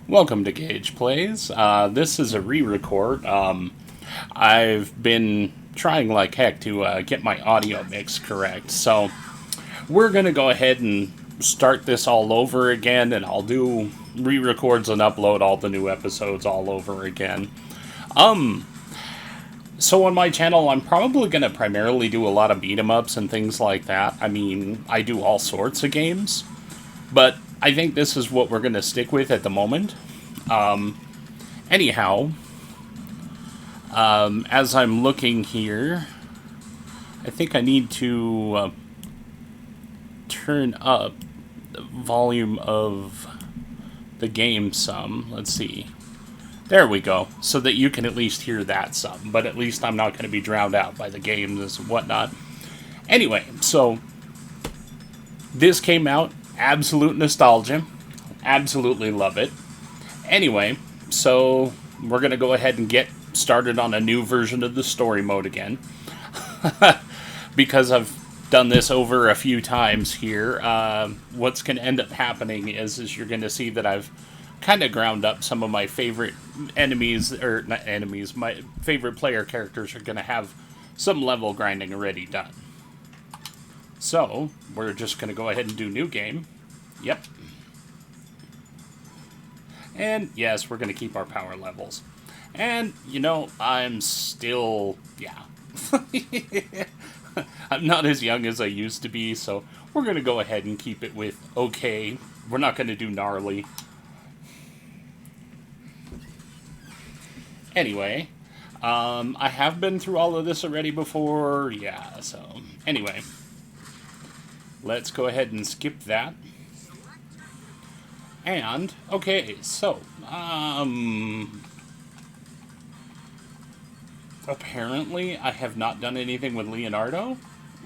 Welcome to Gage Plays. This is a re-record. I've been trying like heck to get my audio mix correct, so we're gonna go ahead and start this all over again, and I'll do re-records and upload all the new episodes all over again. Um, so on my channel, I'm probably gonna primarily do a lot of beat 'em ups and things like that. I mean, I do all sorts of games, but I think this is what we're gonna stick with at the moment. Anyhow, as I'm looking here, I think I need to turn up the volume of the game some. Let's see. There we go. So that you can at least hear that some. But at least I'm not going to be drowned out by the games and whatnot. Anyway, so this came out. Absolute nostalgia. Absolutely love it. Anyway, so we're going to go ahead and get started on a new version of the story mode again. Because I've done this over a few times here, what's going to end up happening is you're going to see that I've kind of ground up some of my favorite enemies, or not enemies, my favorite player characters are going to have some level grinding already done. So, we're just going to go ahead and do new game. Yep. And yes, we're going to keep our power levels. And, you know, I'm still, yeah. I'm not as young as I used to be, so we're going to go ahead and keep it with okay. We're not going to do gnarly. Anyway, I have been through all of this already before, yeah, so anyway. Let's go ahead and skip that. And, okay, so, apparently I have not done anything with Leonardo.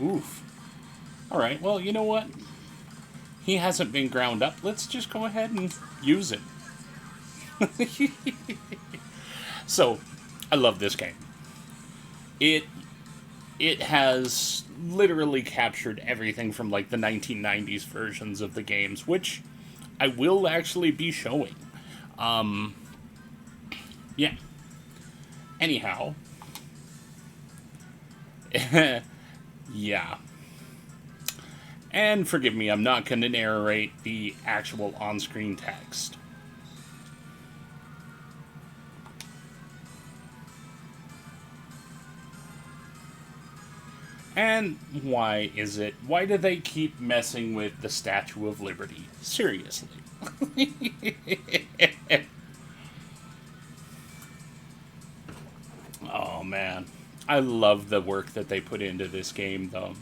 Oof. Alright, well, you know what? He hasn't been ground up. Let's just go ahead and use it. So, I love this game. It has literally captured everything from like the 1990s versions of the games, which I will actually be showing. Yeah. Anyhow. Yeah. And forgive me, I'm not going to narrate the actual on-screen text. And why is it? Why do they keep messing with the Statue of Liberty? Seriously. Oh man. I love the work that they put into this game though.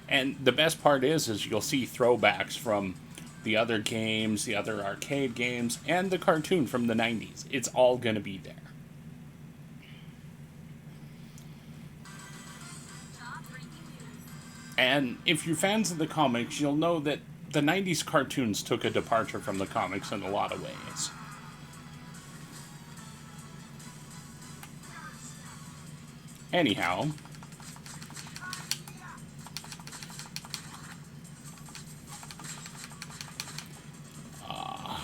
And the best part is you'll see throwbacks from the other games, the other arcade games, and the cartoon from the 90s. It's all going to be there. And if you're fans of the comics, you'll know that the 90s cartoons took a departure from the comics in a lot of ways. Anyhow, I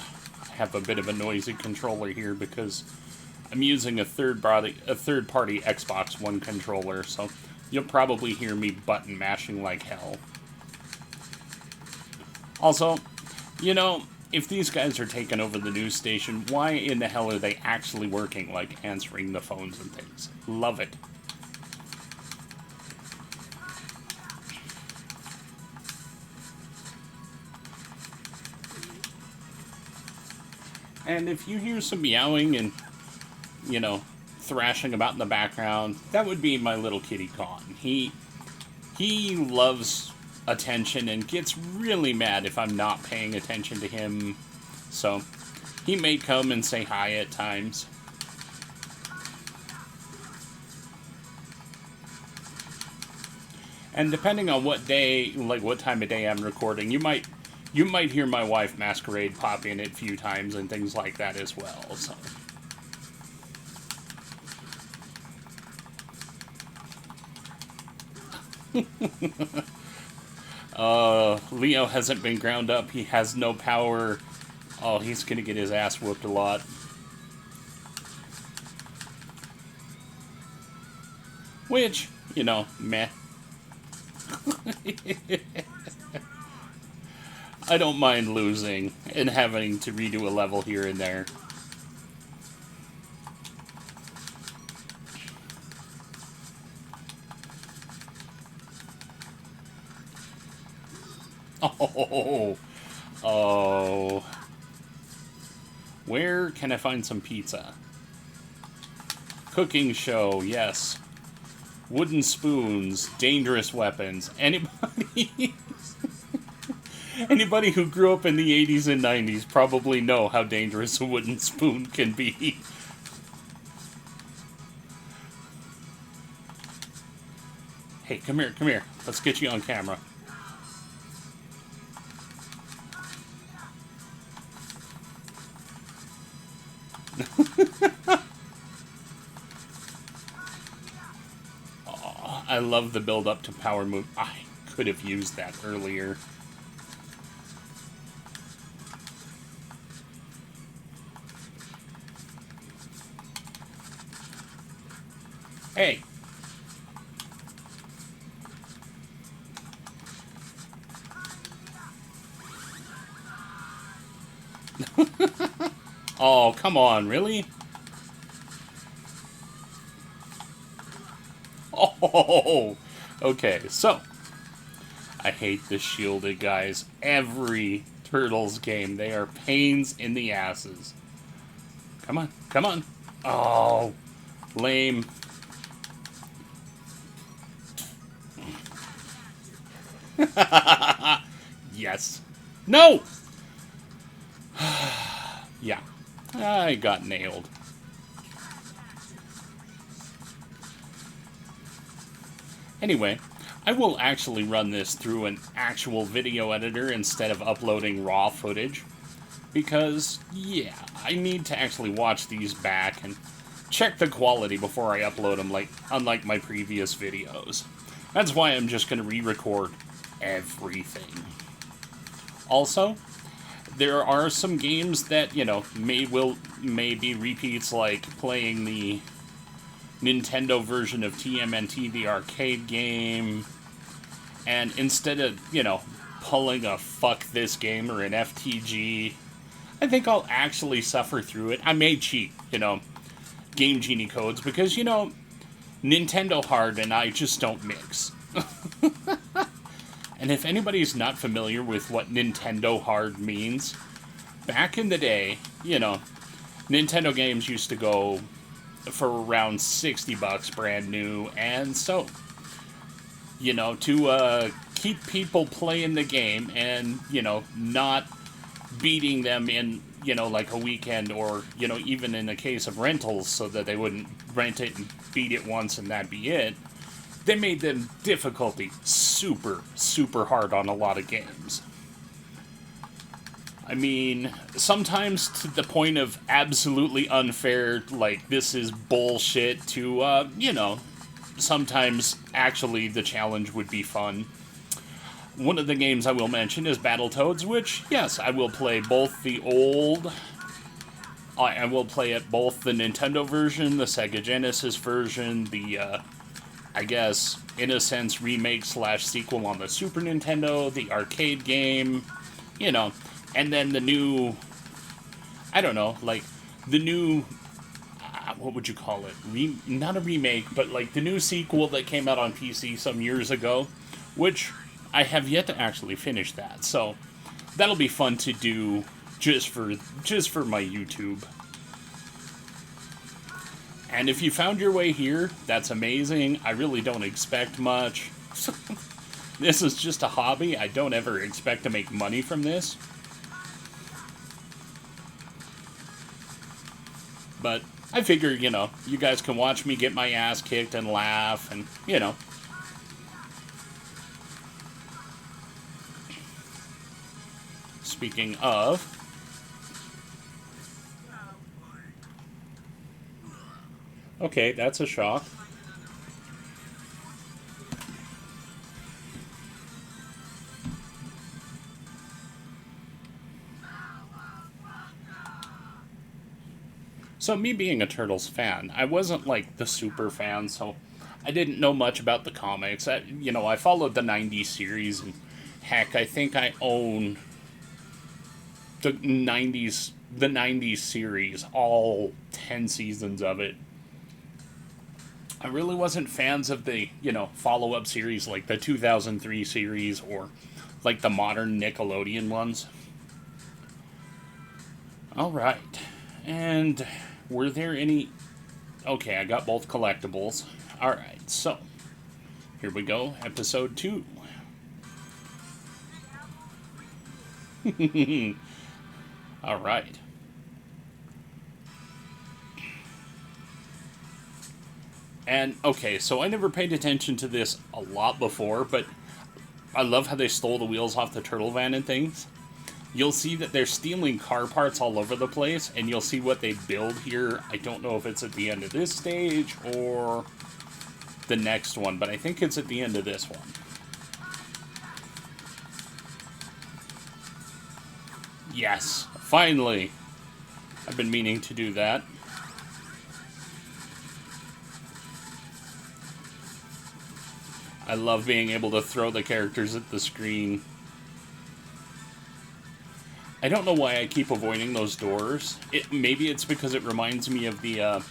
have a bit of a noisy controller here because I'm using a third-party Xbox One controller, so you'll probably hear me button mashing like hell. Also, you know, if these guys are taking over the news station, why in the hell are they actually working, like answering the phones and things? Love it. And if you hear some meowing and, you know, thrashing about in the background, that would be my little kitty Con. He loves attention and gets really mad if I'm not paying attention to him. So, he may come and say hi at times. And depending on what day, like what time of day I'm recording, you might hear my wife Masquerade pop in a few times and things like that as well. So. Leo hasn't been ground up. He has no power Oh, he's gonna get his ass whooped a lot. Which, you know, meh. I don't mind losing and having to redo a level here and there. Oh, oh. Where can I find some pizza? Cooking show, yes. Wooden spoons, dangerous weapons. Anybody anybody who grew up in the 80s and 90s probably know how dangerous a wooden spoon can be. Hey, come here, come here. Let's get you on camera. Oh, I love the build up to power move. I could have used that earlier. Hey. Oh, come on, really? Oh, okay, so I hate the shielded guys. Every Turtles game, they are pains in the asses. Come on, come on. Oh, lame. Yes. No! Yeah, I got nailed. Anyway, I will actually run this through an actual video editor instead of uploading raw footage. Because, yeah, I need to actually watch these back and check the quality before I upload them, like unlike my previous videos. That's why I'm just going to re-record everything. Also, there are some games that, you know, may be repeats, like playing the Nintendo version of TMNT, the arcade game, and instead of, you know, pulling a fuck this game or an FTG, I think I'll actually suffer through it. I may cheat, you know, Game Genie codes, because, you know, Nintendo Hard and I just don't mix. And if anybody's not familiar with what Nintendo Hard means, back in the day, you know, Nintendo games used to go for around 60 bucks brand new, and so, you know, to keep people playing the game and, you know, not beating them in, you know, like a weekend, or, you know, even in the case of rentals, so that they wouldn't rent it and beat it once and that be it, they made the difficulty super, super hard on a lot of games. I mean, sometimes to the point of absolutely unfair, like, this is bullshit, to, you know, sometimes actually the challenge would be fun. One of the games I will mention is Battletoads, which, yes, I will play both the old... I will play it both the Nintendo version, the Sega Genesis version, the, I guess, in a sense, remake slash sequel on the Super Nintendo, the arcade game, you know, and then the new, I don't know, like, the new, what would you call it? Not a remake, but like the new sequel that came out on PC some years ago, which I have yet to actually finish that, so that'll be fun to do just for my YouTube. And if you found your way here, that's amazing. I really don't expect much. This is just a hobby. I don't ever expect to make money from this. But I figure, you know, you guys can watch me get my ass kicked and laugh and, you know. Speaking of... Okay, that's a shock. So me being a Turtles fan, I wasn't like the super fan, so I didn't know much about the comics. I followed the '90s series, and heck, I think I own the '90s series, all 10 seasons of it. I really wasn't fans of the follow up series like the 2003 series or like the modern Nickelodeon ones. All right, and were there any? Okay, I got both collectibles. All right, so here we go, episode 2. All right. And okay, so I never paid attention to this a lot before, but I love how they stole the wheels off the turtle van and things. You'll see that they're stealing car parts all over the place, and you'll see what they build here. I don't know if it's at the end of this stage or the next one, but I think it's at the end of this one. Yes, finally! I've been meaning to do that. I love being able to throw the characters at the screen. I don't know why I keep avoiding those doors. Maybe it's because it reminds me of the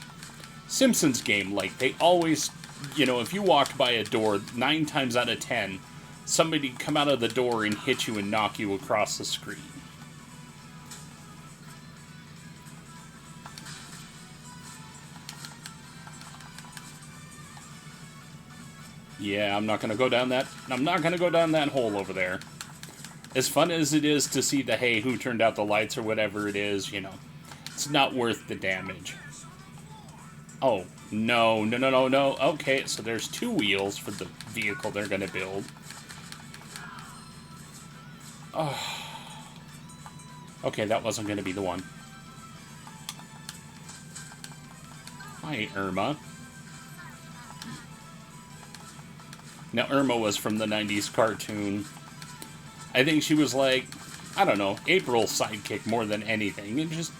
Simpsons game. Like, they always, if you walked by a door, 9 times out of 10, somebody come out of the door and hit you and knock you across the screen. Yeah, I'm not going to go down that hole over there. As fun as it is to see the, hey, who turned out the lights or whatever it is, it's not worth the damage. Oh, no. Okay, so there's 2 wheels for the vehicle they're going to build. Oh. Okay, that wasn't going to be the one. Hi, Irma. Now, Irma was from the '90s cartoon. I think she was like, I don't know, April's sidekick more than anything. And just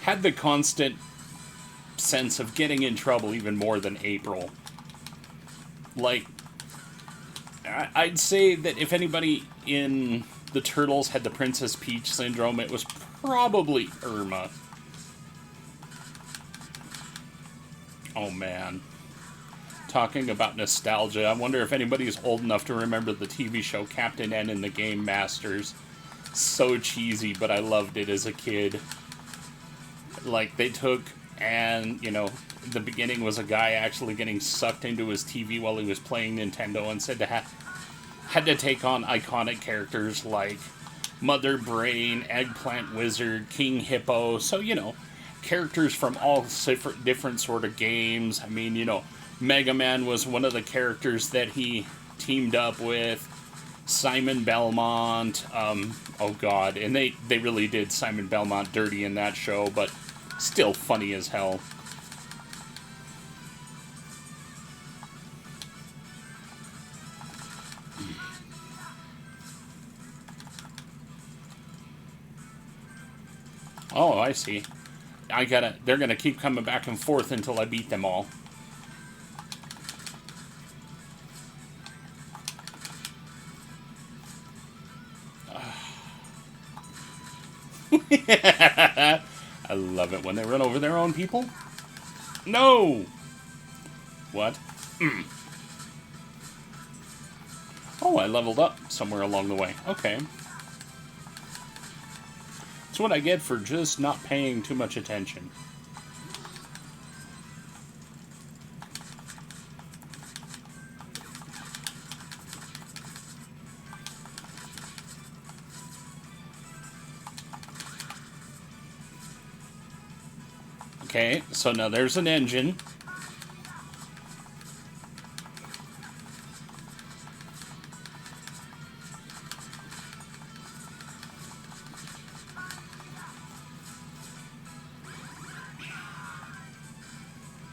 had the constant sense of getting in trouble even more than April. Like, I'd say that if anybody in the Turtles had the Princess Peach syndrome, it was probably Irma. Oh, man. Talking about nostalgia, I wonder if anybody's old enough to remember the TV show Captain N and the Game Masters. So cheesy, but I loved it as a kid. Like, they took, and, the beginning was a guy actually getting sucked into his TV while he was playing Nintendo, and said to had to take on iconic characters like Mother Brain, Eggplant Wizard, King Hippo. So, characters from all different sort of games. I mean, Mega Man was one of the characters that he teamed up with. Simon Belmont. Oh god, and they really did Simon Belmont dirty in that show, but still funny as hell. Oh, I see. They're gonna keep coming back and forth until I beat them all. I love it when they run over their own people. No! What? Oh, I leveled up somewhere along the way. Okay. That's what I get for just not paying too much attention. Okay, so now there's an engine.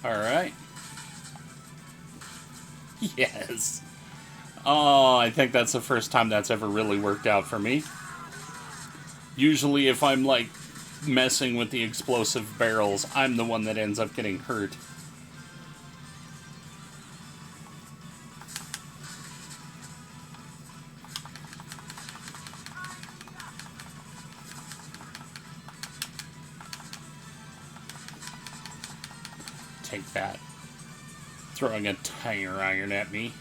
Alright. Yes. Oh, I think that's the first time that's ever really worked out for me. Usually if I'm like messing with the explosive barrels, I'm the one that ends up getting hurt. Take that. Throwing a tire iron at me.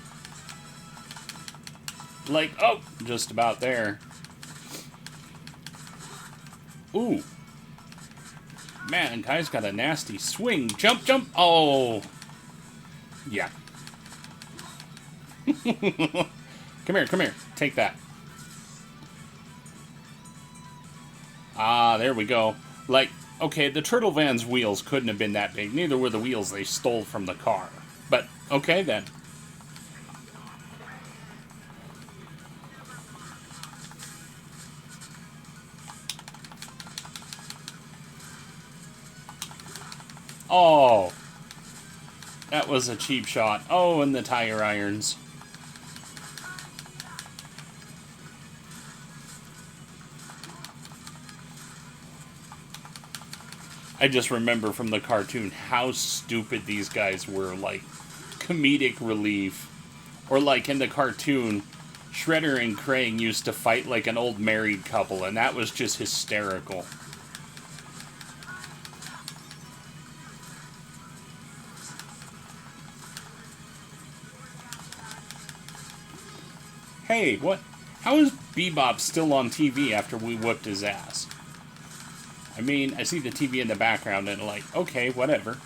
Like, oh, just about there. Ooh. Man, guy's got a nasty swing. Jump, jump. Oh. Yeah. Come here, come here. Take that. Ah, there we go. Like, okay, the Turtle Van's wheels couldn't have been that big. Neither were the wheels they stole from the car. But, okay then. Oh. That was a cheap shot. Oh, and the tire irons. I just remember from the cartoon how stupid these guys were, like, comedic relief. Or like in the cartoon, Shredder and Krang used to fight like an old married couple, and that was just hysterical. Hey, what? How is Bebop still on TV after we whooped his ass? I mean, I see the TV in the background and like, okay, whatever.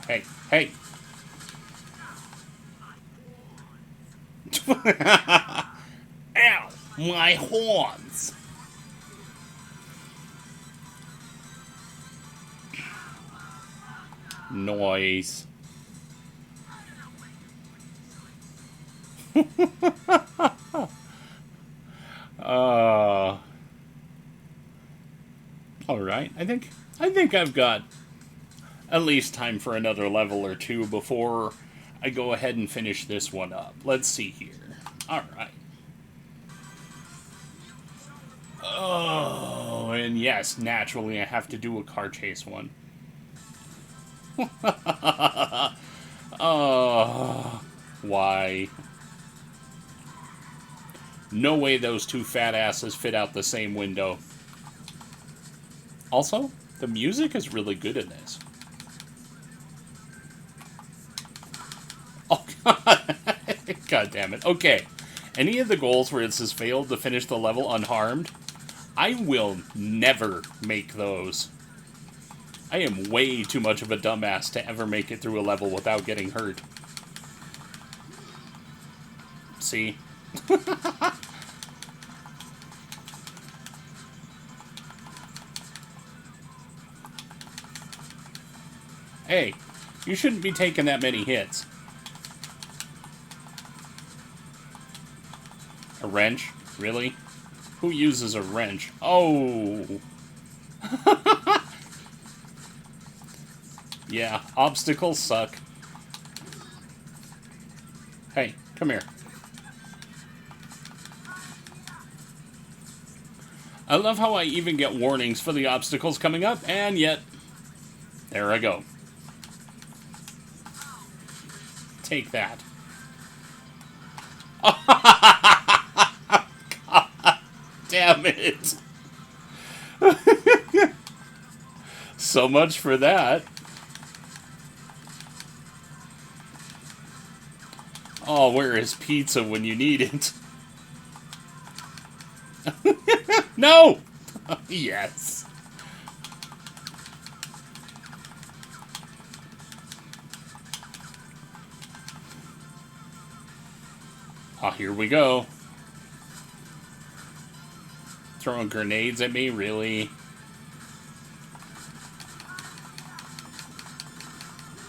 Hey, hey. Ow, my horns. Noise. All right. I think I've got at least time for another level or two before I go ahead and finish this one up. Let's see here. All right. Oh, and yes, naturally I have to do a car chase one. Oh, why? No way those two fat asses fit out the same window. Also, the music is really good in this. Oh, God. God damn it. Okay. Any of the goals where it says failed to finish the level unharmed, I will never make those. I am way too much of a dumbass to ever make it through a level without getting hurt. See? Hey, you shouldn't be taking that many hits. A wrench? Really? Who uses a wrench? Oh! Yeah, obstacles suck. Hey, come here. I love how I even get warnings for the obstacles coming up, and yet, there I go. Take that. God damn it. So much for that. Oh, where is pizza when you need it? No! Yes. Oh, here we go. Throwing grenades at me, really?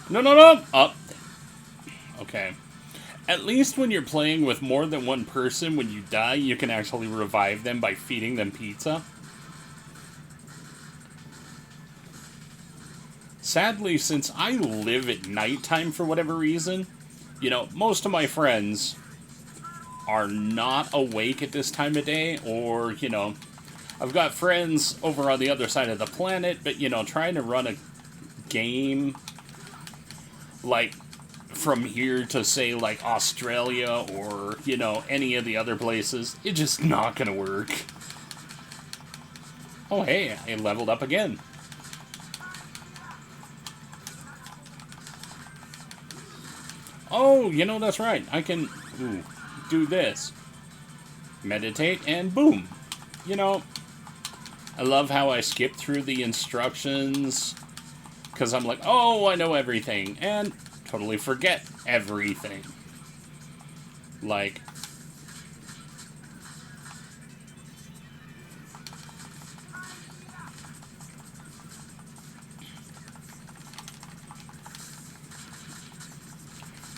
No, no, no! Up. Okay. At least when you're playing with more than one person, when you die, you can actually revive them by feeding them pizza. Sadly, since I live at nighttime for whatever reason, you know, most of my friends are not awake at this time of day, or, you know, I've got friends over on the other side of the planet, but, you know, trying to run a game, like, from here to, say, like, Australia or, you know, any of the other places, it's just not gonna work. Oh, hey, I leveled up again. Oh, you know, that's right. I can do this. Meditate, and boom. You know, I love how I skip through the instructions, because I'm like, oh, I know everything, and totally forget everything. Like,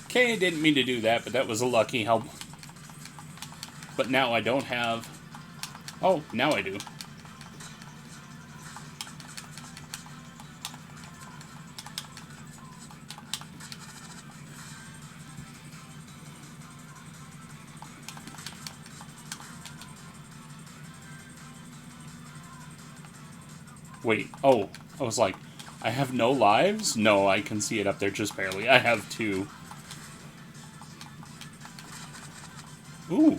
okay, I didn't mean to do that, but that was a lucky help. But now I don't have... Oh, now I do. Wait, oh, I was like, I have no lives? No, I can see it up there just barely. I have 2. Ooh.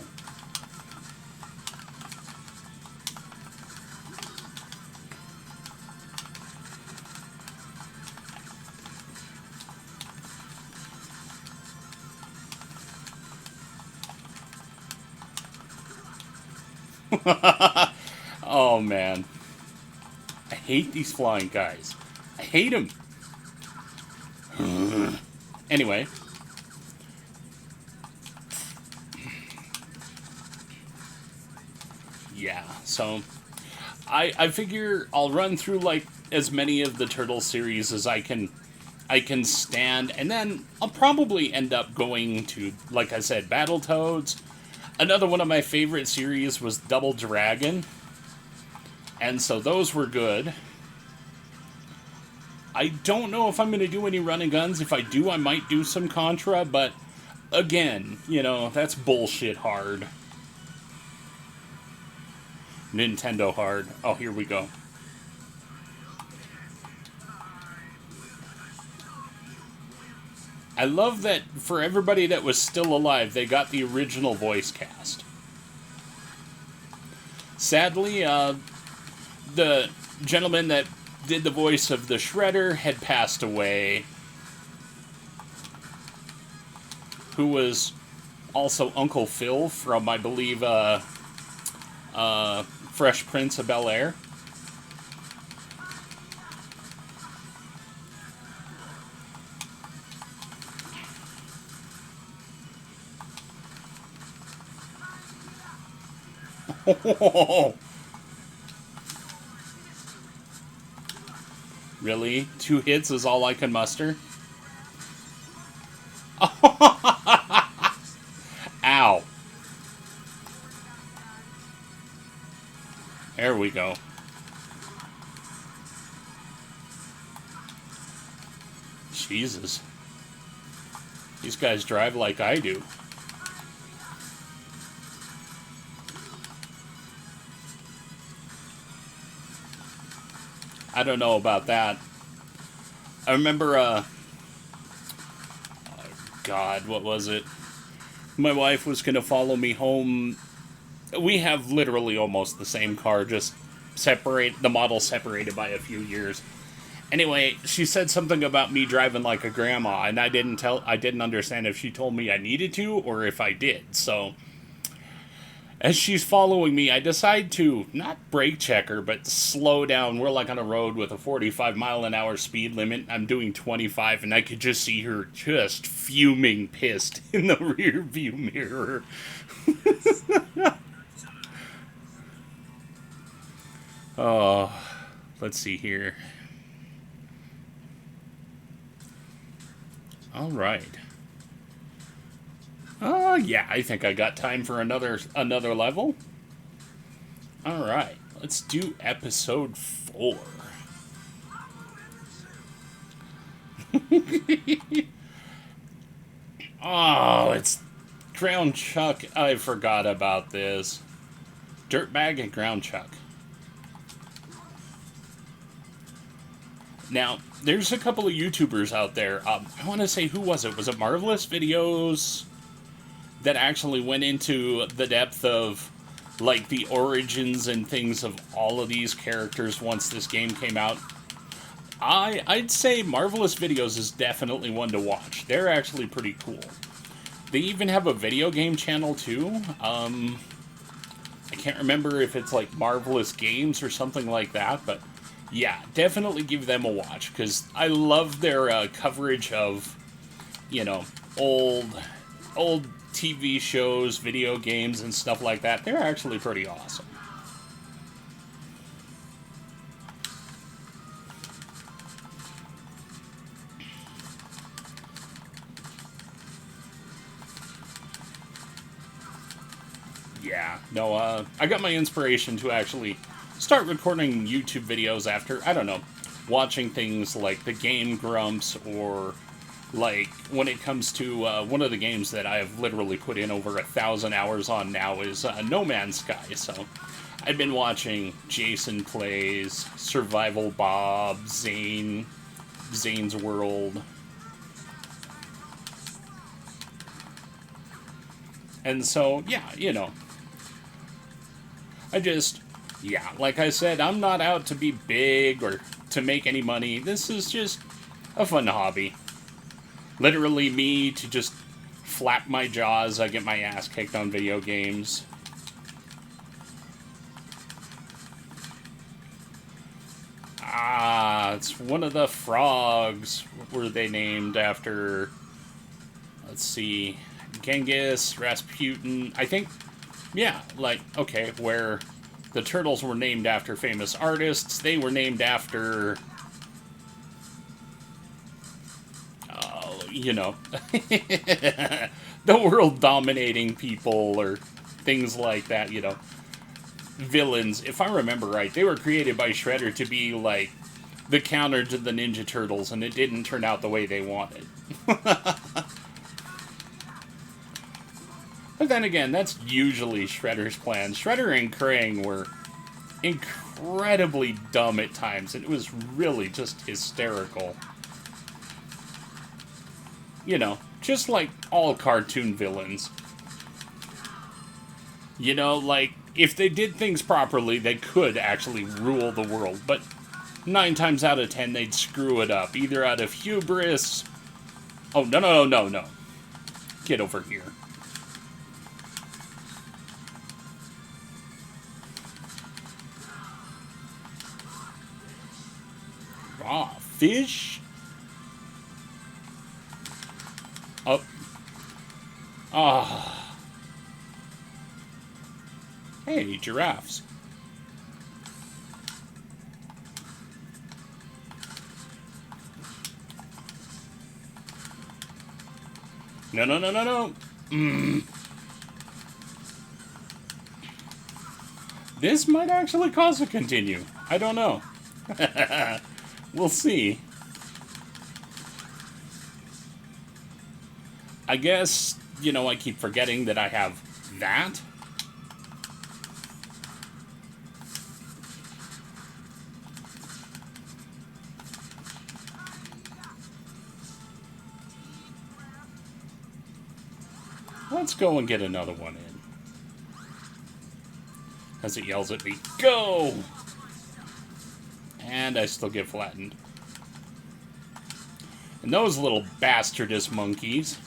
Oh, man. I hate these flying guys. I hate them. Anyway. Yeah, so I figure I'll run through like as many of the Turtle series as I can stand, and then I'll probably end up going to, like I said, Battletoads. Another one of my favorite series was Double Dragon, and so those were good. I don't know if I'm going to do any run and guns. If I do, I might do some Contra, but again, you know, that's bullshit hard. Nintendo hard. Oh, here we go. I love that for everybody that was still alive, they got the original voice cast. Sadly, the gentleman that did the voice of the Shredder had passed away, who was also Uncle Phil from, I believe, Fresh Prince of Bel-Air. Really? 2 hits is all I can muster? Ow. There we go. Jesus. These guys drive like I do. I don't know about that. I remember, oh God, what was it? My wife was going to follow me home. We have literally almost the same car, just the model separated by a few years. Anyway, she said something about me driving like a grandma, and I didn't understand if she told me I needed to or if I did. So, as she's following me, I decide to not brake check her, but slow down. We're like on a road with a 45-mile-an-hour speed limit. I'm doing 25, and I could just see her just fuming pissed in the rear view mirror. Oh, let's see here. All right. Oh, yeah, I think I got time for another level. All right, let's do episode 4. Oh, it's Ground Chuck. I forgot about this. Dirtbag and Ground Chuck. Now, there's a couple of YouTubers out there. I want to say, who was it? Was it Marvelous Videos that actually went into the depth of, like, the origins and things of all of these characters once this game came out? I'd say Marvelous Videos is definitely one to watch. They're actually pretty cool. They even have a video game channel, too. I can't remember if it's, like, Marvelous Games or something like that, but yeah, definitely give them a watch, because I love their coverage of, you know, old TV shows, video games, and stuff like that. They're actually pretty awesome. Yeah, no, I got my inspiration to actually start recording YouTube videos after, I don't know, watching things like the Game Grumps, or like when it comes to one of the games that I have literally put in over 1,000 hours on now is No Man's Sky. So I've been watching Jason Plays, Survival Bob, Zane's World. And so, yeah, you know, yeah, like I said, I'm not out to be big or to make any money. This is just a fun hobby. Literally me to just flap my jaws, I get my ass kicked on video games. Ah, it's one of the frogs. What were they named after? Let's see. Genghis, Rasputin. I think, yeah, like, okay, where the turtles were named after famous artists, they were named after, you know, the world-dominating people, or things like that, you know. Villains, if I remember right, they were created by Shredder to be, like, the counter to the Ninja Turtles, and it didn't turn out the way they wanted. But then again, that's usually Shredder's plan. Shredder and Krang were incredibly dumb at times, and it was really just hysterical. You know, just like all cartoon villains. You know, like, if they did things properly, they could actually rule the world, but 9 times out of 10, they'd screw it up, either out of hubris... Oh, no. Get over here. Raw fish? Oh. Ah. Hey, giraffes. No. This might actually cause a continue. I don't know. We'll see. I guess, you know, I keep forgetting that I have that. Let's go and get another one in. As it yells at me, go! And I still get flattened. And those little bastardous monkeys.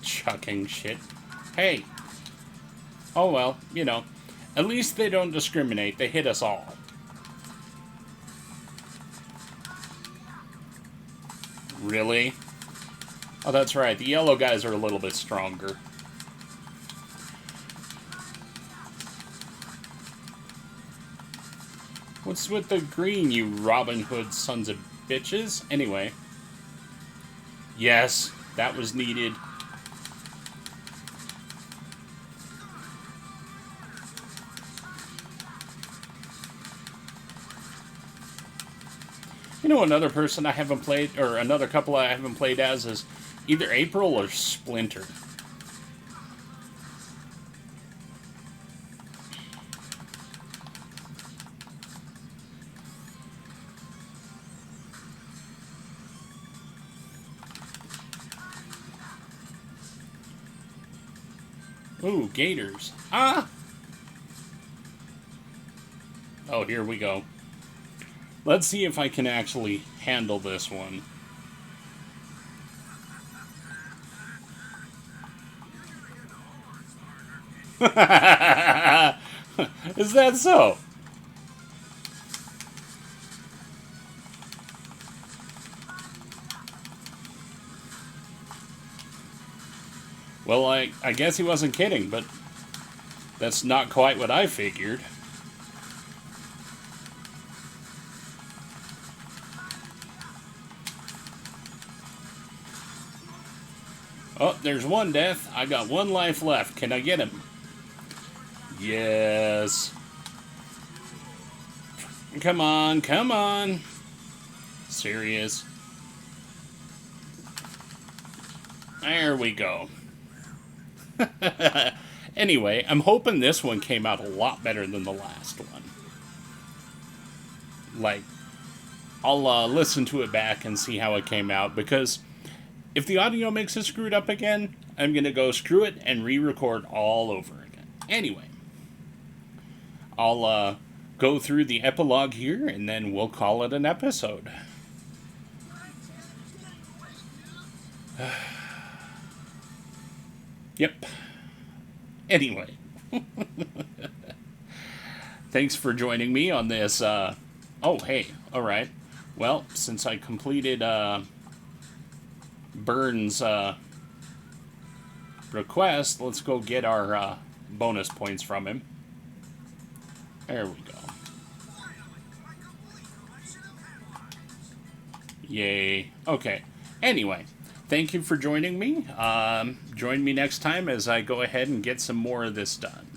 Chucking shit. Hey. Oh well, you know. At least they don't discriminate. They hit us all. Really? Oh, that's right. The yellow guys are a little bit stronger. What's with the green, you Robin Hood sons of bitches? Anyway. Yes, that was needed. You know, another person I haven't played, or another couple I haven't played as is either April or Splinter. Ooh, gators. Ah! Oh, here we go. Let's see if I can actually handle this one. Is that so? Well, I guess he wasn't kidding, but that's not quite what I figured. Oh, there's one death. I got one life left. Can I get him? Yes. Come on, come on. Serious. There we go. Anyway, I'm hoping this one came out a lot better than the last one. Like, I'll listen to it back and see how it came out, because if the audio mix is screwed up again, I'm going to go screw it and re-record all over again. Anyway, I'll go through the epilogue here, and then we'll call it an episode. Yep. Anyway. Thanks for joining me on this, oh, hey, alright. Well, since I completed, Burns' request, let's go get our, bonus points from him. There we go. Yay. Okay. Anyway, thank you for joining me. Join me next time as I go ahead and get some more of this done.